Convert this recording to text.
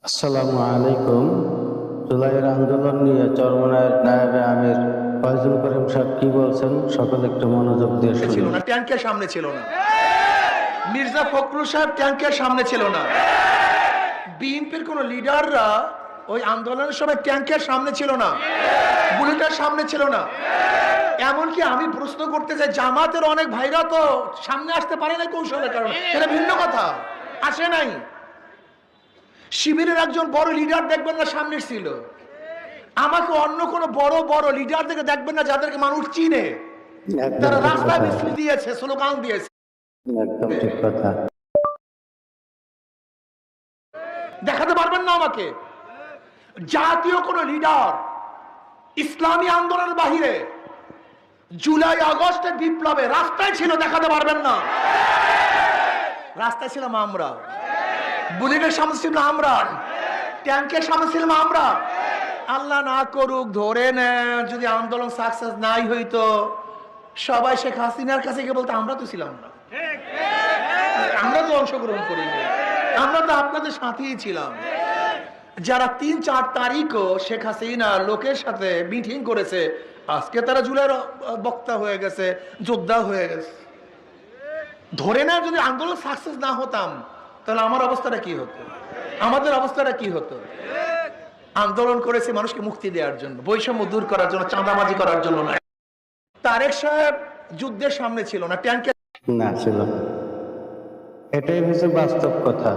আসসালামু আলাইকুম। জুলাইয়ের আন্দোলন নিয়ে চরমনায়ের নায়েবে আমির ফয়জুল করিম সাহেব কি বলছেন, সকলে একটু মনোযোগ দিয়ে ছিল শুনুন। না, ট্যাঙ্কের সামনে ছিল না। মির্জা ফখরুল সাহেব ট্যাঙ্কের সামনে ছিল না। বিএনপির কোন লিডাররা ওই আন্দোলনের সময় ট্যাঙ্কের সামনে ছিল না, বুলেটের সামনে ছিল না। এমনকি আমি প্রশ্ন করতে চাই, জামাতের অনেক ভাইরা তো সামনে আসতে পারে না কৌশলের কারণে, এটা ভিন্ন কথা, আসে নাই। শিবিরের একজন বড় লিডার দেখবেন না সামনে ছিল। আমাকে অন্য কোন বড় বড় লিডার থেকে দেখবেন না যাদেরকে মানুষ চিনে, একদম তারা ঠিক রাস্তায় কথা। মিছিল দিয়েছে, স্লোগান দিয়েছে। একদম ঠিক কথা। দেখাতে পারবেন না আমাকে জাতীয় কোন লিডার ইসলামী আন্দোলনের বাহিরে জুলাই আগস্টের বিপ্লবে রাস্তায় ছিল, দেখাতে পারবেন না। রাস্তায় ছিলাম আমরা, বুলেটের সামনে ছিলাম আমরা, ট্যাঙ্কের সামনে ছিলাম আমরা। আল্লাহ না করুক, ধরে নেন যদি আন্দোলন সাকসেস নাই হইতো, সবাই শেখ হাসিনার কাছে গিয়ে বলতো আমরা তো ছিলাম না, আমরা তো অংশগ্রহণ করিনি, আমরা তো আপনাদের সাথেই ছিলাম। যারা ৩-৪ তারিখও শেখ হাসিনা লোকের সাথে মিটিং করেছে, আজকে তারা জুলাইয়ের বক্তা হয়ে গেছে, যোদ্ধা হয়ে গেছে। ধরে না যদি আন্দোলন সাকসেস না হতাম, তাহলে আমার অবস্থাটা কি হতো, আমাদের অবস্থাটা কি হতো? আন্দোলন করেছে মানুষকে মুক্তি দেওয়ার জন্য, বৈষম্য দূর করার জন্য, চাঁদাবাজি করার জন্য না। তারেক সাহেব যুদ্ধের সামনে ছিল না, ট্যাঙ্কের না, ছিল না। এটাই হচ্ছে বাস্তব কথা।